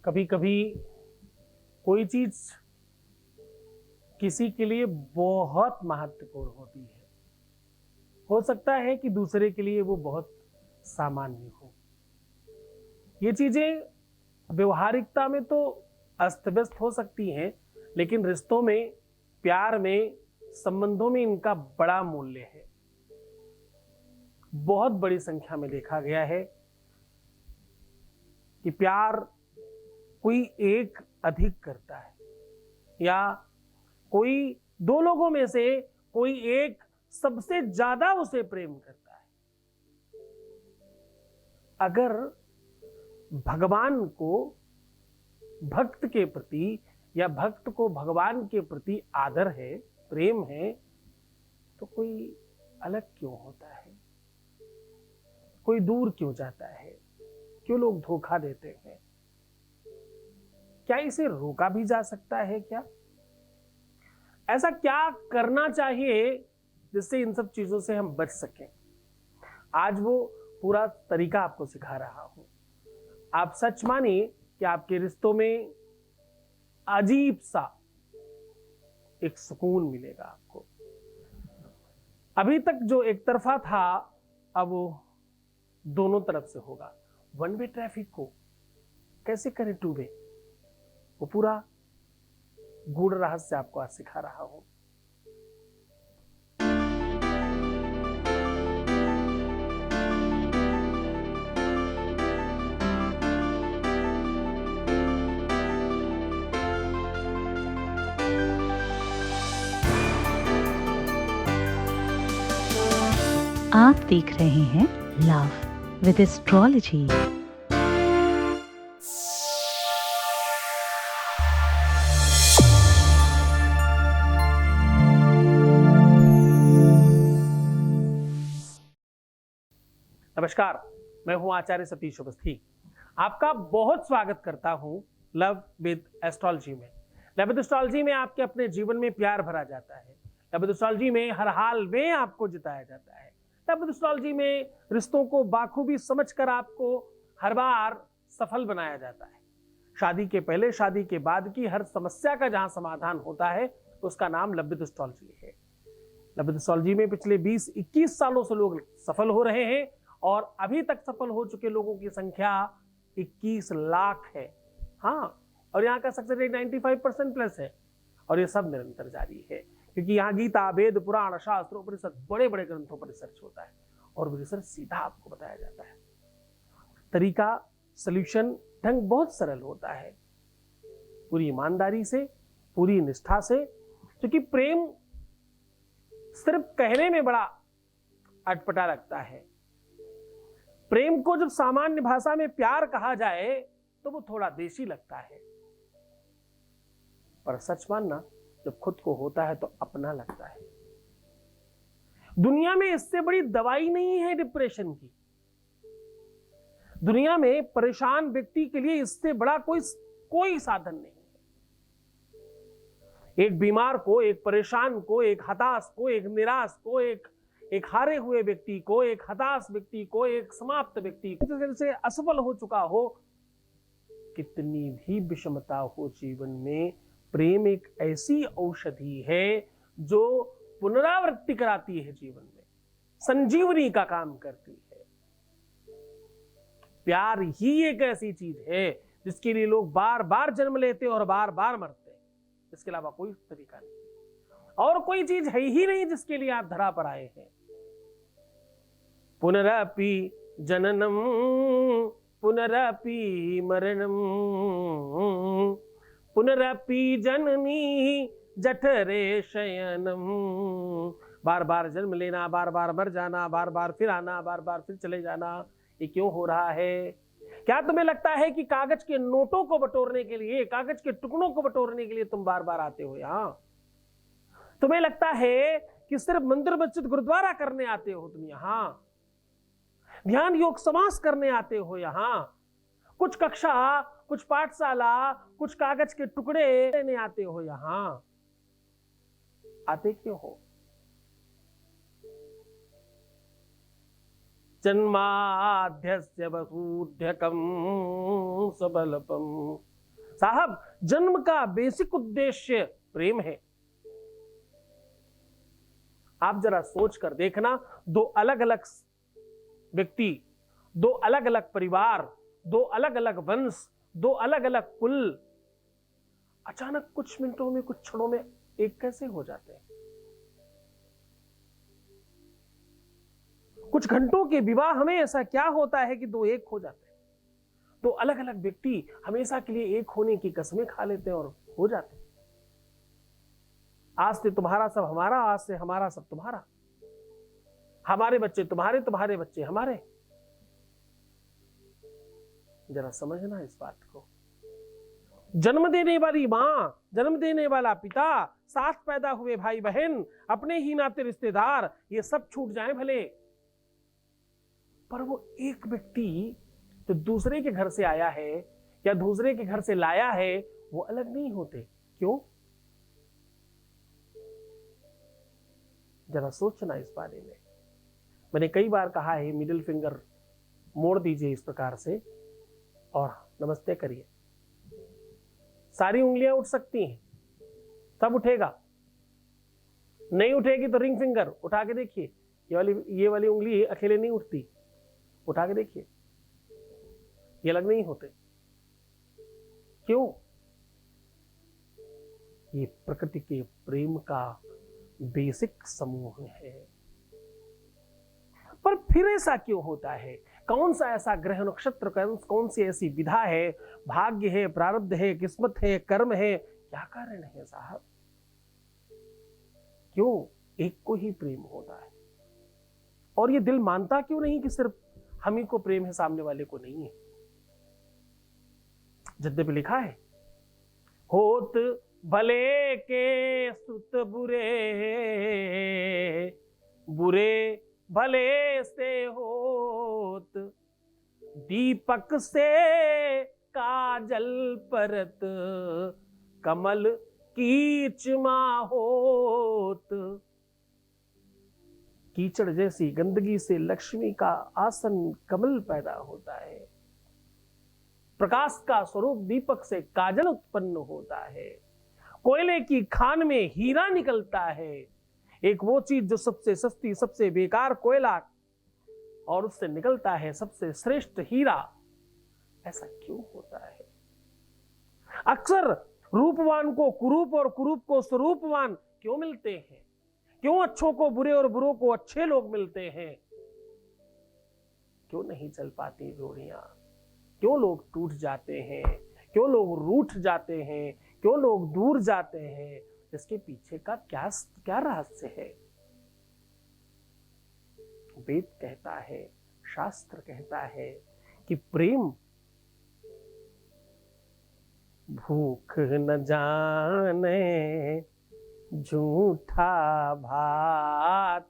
कभी कभी कोई चीज किसी के लिए बहुत महत्वपूर्ण होती है। हो सकता है कि दूसरे के लिए वो बहुत सामान्य हो। ये चीजें व्यवहारिकता में तो अस्त व्यस्त हो सकती हैं, लेकिन रिश्तों में, प्यार में, संबंधों में इनका बड़ा मूल्य है। बहुत बड़ी संख्या में देखा गया है कि प्यार कोई एक अधिक करता है, या कोई दो लोगों में से कोई एक सबसे ज्यादा उसे प्रेम करता है। अगर भगवान को भक्त के प्रति या भक्त को भगवान के प्रति आदर है, प्रेम है, तो कोई अलग क्यों होता है? कोई दूर क्यों जाता है? क्यों लोग धोखा देते हैं? क्या इसे रोका भी जा सकता है? क्या ऐसा क्या करना चाहिए जिससे इन सब चीजों से हम बच सकें? आज वो पूरा तरीका आपको सिखा रहा हूं। आप सच मानिए कि आपके रिश्तों में अजीब सा एक सुकून मिलेगा आपको। अभी तक जो एक तरफा था, अब वो दोनों तरफ से होगा। वन वे ट्रैफिक को कैसे करें टू वे, वो पूरा गूढ़ रहस्य आपको आज सिखा रहा हूं। आप देख रहे हैं लव विद एस्ट्रोलॉजी। नमस्कार, मैं हूं आचार्य सतीश अवस्थी। आपका बहुत स्वागत करता हूं लव विद एस्ट्रोलॉजी में। लव विद एस्ट्रोलॉजी में आपके अपने जीवन में प्यार भरा जाता है। लव विद एस्ट्रोलॉजी में हर हाल में आपको जिताया जाता है। लव विद एस्ट्रोलॉजी में रिश्तों को बाखूबी समझकर आपको हर बार सफल बनाया जाता है। शादी के पहले, शादी के बाद की हर समस्या का जहां समाधान होता है, उसका नाम लव विद एस्ट्रोलॉजी है। लव विद एस्ट्रोलॉजी में पिछले 20-21 सालों से लोग सफल हो रहे हैं, और अभी तक सफल हो चुके लोगों की संख्या 21 लाख है। हाँ, और यहाँ का सक्सेस रेट 95% प्लस है, और ये सब निरंतर जारी है, क्योंकि यहाँ गीता, वेद, पुराण, शास्त्र, उपनिषद, बड़े बड़े ग्रंथों पर रिसर्च होता है, और वो रिसर्च सीधा आपको बताया जाता है। तरीका, सॉल्यूशन, ढंग बहुत सरल होता है, पूरी ईमानदारी से, पूरी निष्ठा से, क्योंकि प्रेम सिर्फ कहने में बड़ा अटपटा लगता है। प्रेम को जब सामान्य भाषा में प्यार कहा जाए तो वो थोड़ा देशी लगता है, पर सच मानना, जब खुद को होता है तो अपना लगता है। दुनिया में इससे बड़ी दवाई नहीं है डिप्रेशन की। दुनिया में परेशान व्यक्ति के लिए इससे बड़ा कोई साधन नहीं है। एक बीमार को, एक परेशान को, एक हताश को, एक निराश को, एक हारे हुए व्यक्ति को, एक हताश व्यक्ति को, एक समाप्त व्यक्ति को, से असफल हो चुका हो, कितनी भी विषमता हो जीवन में, प्रेम एक ऐसी औषधि है जो पुनरावृत्ति कराती है, जीवन में संजीवनी का काम करती है। प्यार ही एक ऐसी चीज है जिसके लिए लोग बार बार जन्म लेते और बार बार मरते हैं। इसके अलावा कोई तरीका नहीं, और कोई चीज है ही नहीं जिसके लिए आप धरा पर आए हैं। पुनरपि जननम पुनरपि मरणम पुनरपि जननी जठरे शयनम। बार बार जन्म लेना, बार बार मर जाना, बार बार फिर आना, बार बार फिर चले जाना, ये क्यों हो रहा है? क्या तुम्हें लगता है कि कागज के नोटों को बटोरने के लिए, कागज के टुकड़ों को बटोरने के लिए तुम बार बार आते हो यहां? तुम्हें लगता है कि सिर्फ मंदिर, मस्जिद, गुरुद्वारा करने आते हो तुम यहां? ध्यान, योग, समास करने आते हो यहां? कुछ कक्षा, कुछ पाठशाला, कुछ कागज के टुकड़े लेने आते हो यहां? आते क्यों हो? जन्माद्यस्य वसूध्यकम सबलपम। साहब, जन्म का बेसिक उद्देश्य प्रेम है। आप जरा सोच कर देखना, दो अलग अलग व्यक्ति, दो अलग अलग परिवार, दो अलग अलग वंश, दो अलग अलग कुल अचानक कुछ मिनटों में, कुछ क्षणों में एक कैसे हो जाते हैं? कुछ घंटों के विवाह में ऐसा क्या होता है कि दो एक हो जाते हैं? दो अलग अलग व्यक्ति हमेशा के लिए एक होने की कसमें खा लेते हैं और हो जाते हैं। आज से तुम्हारा सब हमारा, आज से हमारा सब तुम्हारा, हमारे बच्चे तुम्हारे, तुम्हारे बच्चे हमारे। जरा समझना इस बात को। जन्म देने वाली मां, जन्म देने वाला पिता, साथ पैदा हुए भाई बहन, अपने ही नाते रिश्तेदार, ये सब छूट जाएं भले, पर वो एक व्यक्ति जो दूसरे के घर से आया है या दूसरे के घर से लाया है, वो अलग नहीं होते। क्यों? जरा सोचना इस बारे में। मैंने कई बार कहा है, मिडिल फिंगर मोड़ दीजिए इस प्रकार से और नमस्ते करिए। सारी उंगलियां उठ सकती हैं, सब उठेगा। नहीं उठेगी तो रिंग फिंगर उठा के देखिए। ये वाली उंगली अकेले नहीं उठती, उठा के देखिए, ये अलग नहीं होते। क्यों? ये प्रकृति के प्रेम का बेसिक समूह है। पर फिर ऐसा क्यों होता है? कौन सा ऐसा ग्रह नक्षत्र, कौन सी ऐसी विधा है, भाग्य है, प्रारब्ध है, किस्मत है, कर्म है, क्या कारण है साहब? क्यों एक को ही प्रेम होता है? और ये दिल मानता क्यों नहीं कि सिर्फ हम ही को प्रेम है, सामने वाले को नहीं है? यद्यपि लिखा है, होत भले के सुत बुरे, बुरे भले से होत, दीपक से काजल परत, कमल कीचमा होत। कीचड़ जैसी गंदगी से लक्ष्मी का आसन कमल पैदा होता है। प्रकाश का स्वरूप दीपक से काजल उत्पन्न होता है। कोयले की खान में हीरा निकलता है। एक वो चीज जो सबसे सस्ती, सबसे बेकार कोयला, और उससे निकलता है सबसे श्रेष्ठ हीरा। ऐसा क्यों होता है? अक्सर रूपवान को कुरूप और कुरूप को स्वरूपवान क्यों मिलते हैं? क्यों अच्छों को बुरे और बुरों को अच्छे लोग मिलते हैं? क्यों नहीं चल पाती जोड़ियां? क्यों लोग टूट जाते हैं? क्यों लोग रूठ जाते हैं? क्यों लोग दूर जाते हैं? इसके पीछे का क्या रहस्य है? वेद कहता है, शास्त्र कहता है कि प्रेम भूख न जाने झूठा भात,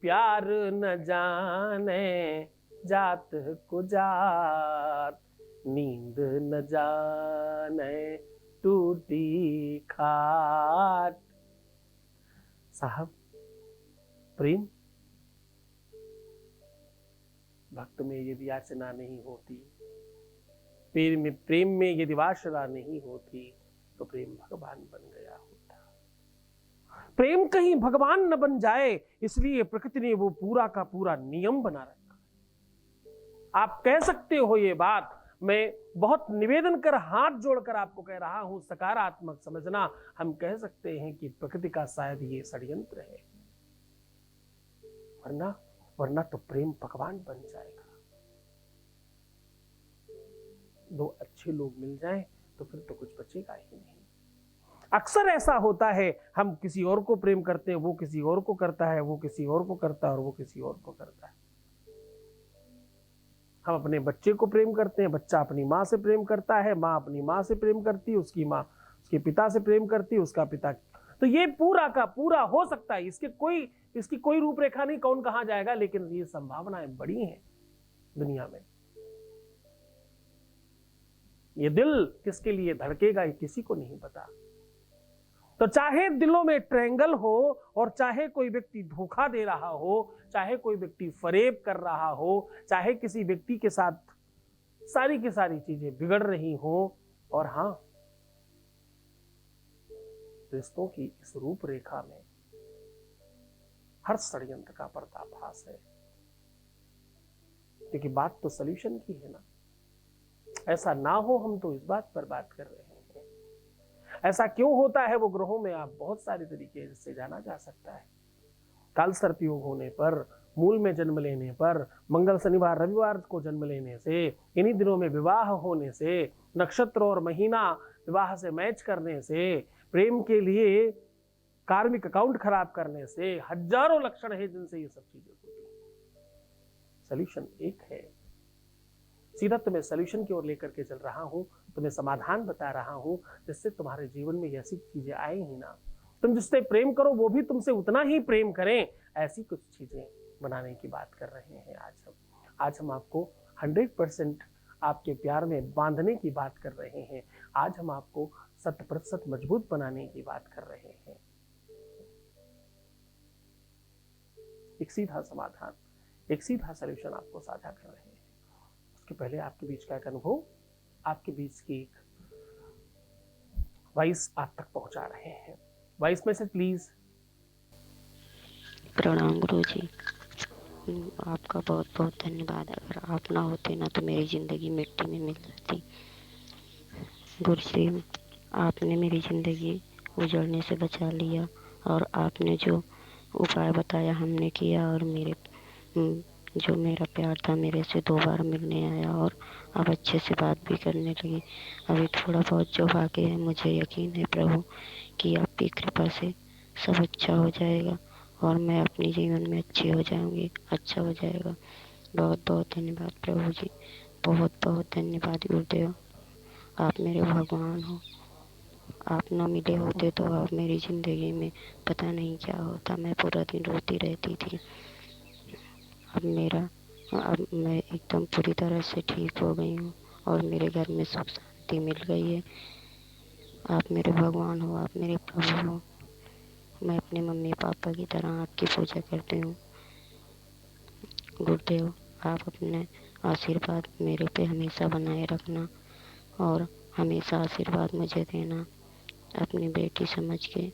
प्यार न जाने जात को जात, नींद न जाने टूटी खाट। साहब, प्रेम भक्त में यदि याचना नहीं होती, प्रेम में यदि वासना नहीं होती, तो प्रेम भगवान बन गया होता। प्रेम कहीं भगवान न बन जाए, इसलिए प्रकृति ने वो पूरा का पूरा नियम बना रखा। आप कह सकते हो ये बात, मैं बहुत निवेदन कर, हाथ जोड़कर आपको कह रहा हूं, सकारात्मक समझना। हम कह सकते हैं कि प्रकृति का शायद ये षड्यंत्र है, वरना तो प्रेम भगवान बन जाएगा। दो अच्छे लोग मिल जाएं तो फिर तो कुछ बचेगा ही नहीं। अक्सर ऐसा होता है, हम किसी और को प्रेम करते हैं, वो किसी और को करता है, वो किसी और को करता है, और वो किसी और को करता है। हम अपने बच्चे को प्रेम करते हैं, बच्चा अपनी माँ से प्रेम करता है, माँ अपनी माँ से प्रेम करती है, उसकी माँ उसके पिता से प्रेम करती है, उसका पिता। तो ये पूरा का पूरा हो सकता है, इसकी कोई रूपरेखा नहीं, कौन कहां जाएगा, लेकिन ये संभावनाएं बड़ी हैं दुनिया में। ये दिल किसके लिए धड़केगा, ये किसी को नहीं पता। तो चाहे दिलों में ट्रायंगल हो और चाहे कोई व्यक्ति धोखा दे रहा हो, चाहे कोई व्यक्ति फरेब कर रहा हो, चाहे किसी व्यक्ति के साथ सारी की सारी चीजें बिगड़ रही हो, और हां, रिश्तों की इस रूपरेखा में हर षड्यंत्र का पर्दाफाश है, क्योंकि बात तो सॉल्यूशन की है ना। ऐसा ना हो, हम तो इस बात पर बात कर रहे हैं। ऐसा क्यों होता है वो ग्रहों में आप बहुत सारे तरीके से जाना जा सकता है। काल सर्प योग होने पर, मूल में जन्म लेने पर, मंगल शनिवार रविवार को जन्म लेने से, इन्हीं दिनों में विवाह होने से, नक्षत्र और महीना विवाह से मैच करने से, प्रेम के लिए कार्मिक अकाउंट खराब करने से, हजारों लक्षण है जिनसे ये सब चीजें होती हैं। सॉल्यूशन एक है। सीधा तुम्हें सॉल्यूशन की ओर लेकर के चल रहा हूं, तुम्हें समाधान बता रहा हूं, जिससे तुम्हारे जीवन में ऐसी चीजें आए ही ना। तुम जिससे प्रेम करो वो भी तुमसे उतना ही प्रेम करें, ऐसी कुछ चीजें बनाने की बात कर रहे हैं आज हम आपको 100% आपके प्यार में बांधने की बात कर रहे हैं। आज हम आपको 100% मजबूत बनाने की बात कर रहे हैं। एक सीधा समाधान, एक सीधा सॉल्यूशन आपको साझा कर रहे हैं। उसके पहले आपके बीच का एक अनुभव, आपके बीच की एक वॉइस आप तक पहुंचा रहे हैं। Voice message please. प्रणाम गुरु जी, आपका बहुत बहुत धन्यवाद। अगर आप ना होते ना तो मेरी ज़िंदगी मिट्टी में मिल जाती। गुरु जी, आपने मेरी ज़िंदगी उजड़ने से बचा लिया, और आपने जो उपाय बताया हमने किया, और जो मेरा प्यार था मेरे से 2 बार मिलने आया, और अब अच्छे से बात भी करने लगी। अभी थोड़ा बहुत जो बाकी है, मुझे यकीन है प्रभु कि आपकी कृपा से सब अच्छा हो जाएगा, और मैं अपने जीवन में अच्छी हो जाऊंगी, अच्छा हो जाएगा। बहुत बहुत धन्यवाद प्रभु जी, बहुत बहुत धन्यवाद गुरुदेव। आप मेरे भगवान हो। आप ना मिले होते तो अब मेरी ज़िंदगी में पता नहीं क्या होता। मैं पूरा दिन रोती रहती थी। अब मैं एकदम पूरी तरह से ठीक हो गई हूँ, और मेरे घर में सुख शांति मिल गई है। आप मेरे भगवान हो, आप मेरे प्रभु हो। मैं अपने मम्मी पापा की तरह आपकी पूजा करती हूँ। गुरुदेव, आप अपने आशीर्वाद मेरे पे हमेशा बनाए रखना, और हमेशा आशीर्वाद मुझे देना। अपनी बेटी समझ के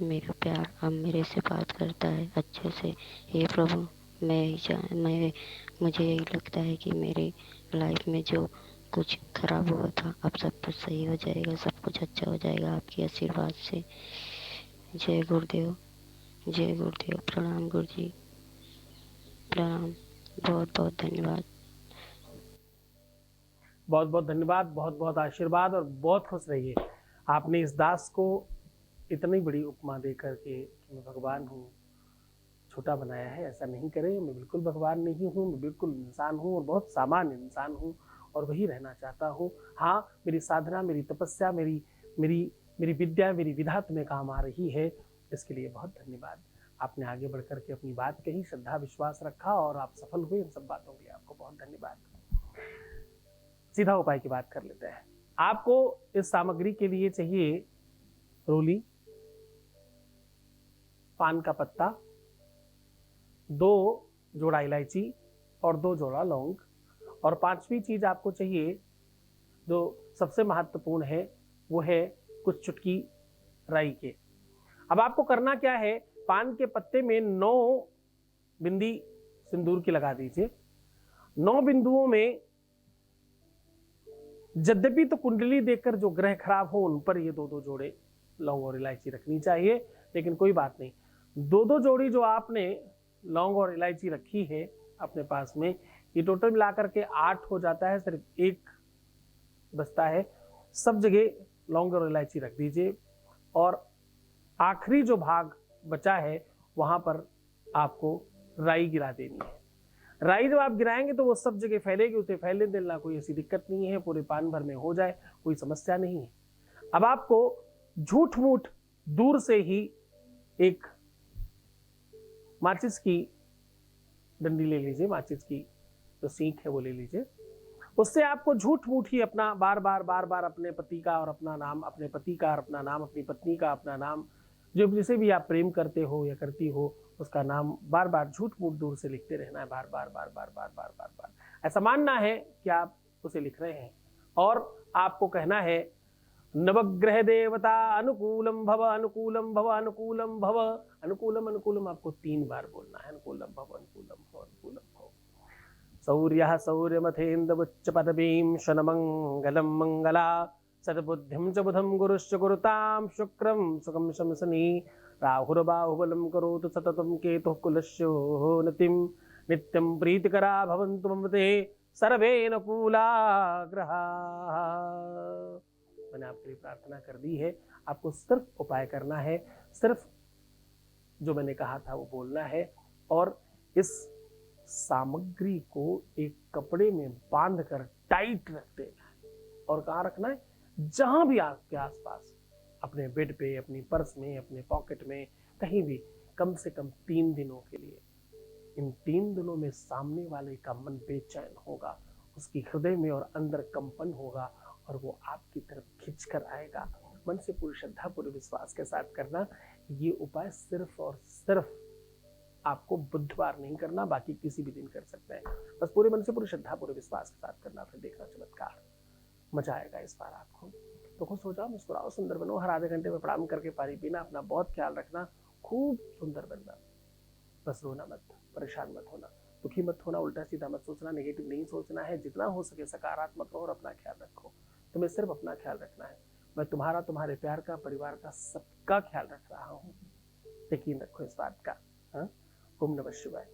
मेरा प्यार अब मेरे से बात करता है अच्छे से। हे प्रभु, मुझे यही लगता है कि मेरी लाइफ में जो कुछ खराब हुआ था अब सब कुछ सही हो जाएगा, सब कुछ अच्छा हो जाएगा आपके आशीर्वाद से। जय गुरुदेव, जय गुरुदेव। प्रणाम गुरु जी, प्रणाम। बहुत बहुत धन्यवाद। बहुत बहुत धन्यवाद, बहुत बहुत आशीर्वाद, और बहुत खुश रहिए। आपने इस दास को इतनी बड़ी उपमा दे करके कि मैं भगवान हूँ छोटा बनाया है। ऐसा नहीं करें, मैं बिल्कुल भगवान नहीं हूँ, मैं बिल्कुल इंसान हूँ, और बहुत सामान्य इंसान हूँ, और वही रहना चाहता हूँ। हाँ, मेरी साधना, मेरी तपस्या, मेरी मेरी मेरी विद्या, मेरी विधा तुम्हें काम आ रही है, इसके लिए बहुत धन्यवाद। आपने आगे बढ़ करके अपनी बात कही, श्रद्धा विश्वास रखा, और आप सफल हुए। इन सब बातों के लिए आपको बहुत धन्यवाद। सीधा उपाय की बात कर लेते हैं। आपको इस सामग्री के लिए चाहिए रोली, पान का पत्ता, 2 जोड़ा इलायची, और 2 जोड़ा लौंग, और 5वीं चीज आपको चाहिए जो सबसे महत्वपूर्ण है, वो है कुछ चुटकी राई के। अब आपको करना क्या है, पान के पत्ते में 9 बिंदी सिंदूर की लगा दीजिए। 9 बिंदुओं में यद्यपि तो कुंडली देखकर जो ग्रह खराब हो उन पर ये 2-2 जोड़े लौंग और इलायची रखनी चाहिए, लेकिन कोई बात नहीं, 2-2 जोड़ी जो आपने लौंग और इलायची रखी है अपने पास में, ये टोटल मिलाकर के 8 हो जाता है। सिर्फ एक बचता है, सब जगह लौंग और इलायची रख दीजिए, और आखिरी जो भाग बचा है वहां पर आपको राई गिरा देनी है। राई जब आप गिराएंगे तो वो सब जगह फैलेगी, उसे फैलने देना, कोई ऐसी दिक्कत नहीं है, पूरे पान भर में हो जाए, कोई समस्या नहीं है। अब आपको झूठ मूठ दूर से ही एक माचिस की डंडी ले लीजिए, माचिस की जो सीख है वो ले लीजिए। उससे आपको झूठ मूठ ही अपना बार बार अपने पति का और अपना नाम, अपने पति का और अपना नाम, अपनी पत्नी का अपना नाम, जो जिसे भी आप प्रेम करते हो या करती हो उसका नाम बार बार झूठ मूठ दूर से लिखते रहना है, बार बार। ऐसा मानना है कि आप उसे लिख रहे हैं और आपको कहना है नवग्रह देवता अनुकूलम भव, अनुकूलम भव, अनुकूलम भव। अनुकूलम आपको 3 बार बोलना है, अनुकूलम भव, अनुकूलम भव, अनुकूलम भव। सौर्यः सौर्यमथेन्दवुच्च पदवीं शनमङ्गलं मङ्गला सद्बुद्धिं च बुधं गुरुश्च गुरुतां शुक्रं सुखं शमसनि राहुर्बाहुबलं करोतु सततं केतुः कुलस्योन्नतिं नित्यं प्रीतिकरा भवन्तु मम ते सर्वे अनुकूला ग्रहाः। मैंने आपके लिए प्रार्थना कर दी है, आपको सिर्फ उपाय करना है, सिर्फ जो मैंने कहा था वो बोलना है और इस सामग्री को एक कपड़े में बांधकर टाइट रख देना है। और कहाँ रखना है? जहां भी आपके आसपास, अपने बेड पे, अपनी पर्स में, अपने पॉकेट में, कहीं भी, कम से कम 3 दिनों के लिए। इन 3 दिनों में सामने वाले का मन बेचैन होगा, उसकी हृदय में और अंदर कंपन होगा और वो आपकी तरफ खिंच कर आएगा। मन से पूरी श्रद्धा, पूरे विश्वास के साथ करना। ये उपाय सिर्फ और सिर्फ आपको बुधवार नहीं करना, बाकी किसी भी दिन कर सकते हैं। बस पूरे मन से, पूरी श्रद्धा, पूरे विश्वास के साथ करना, फिर देखना चमत्कार। मजा आएगा इस बार आपको। तो खुश हो जाओ, मुस्कुराओ, सुंदर बनो। हर आधे घंटे में प्रणाम करके पानी पीना, अपना बहुत ख्याल रखना, खूब सुंदर बनना। बस रोना मत, परेशान मत होना, दुखी मत होना, उल्टा सीधा मत सोचना, नेगेटिव नहीं सोचना है। जितना हो सके सकारात्मक रहो और अपना ख्याल रखो। तुम्हें सिर्फ अपना ख्याल रखना है। मैं तुम्हारा, तुम्हारे प्यार का, परिवार का, सबका ख्याल रख रहा हूँ। यकीन रखो इस बात का। हाँ? ओम नमः शिवाय।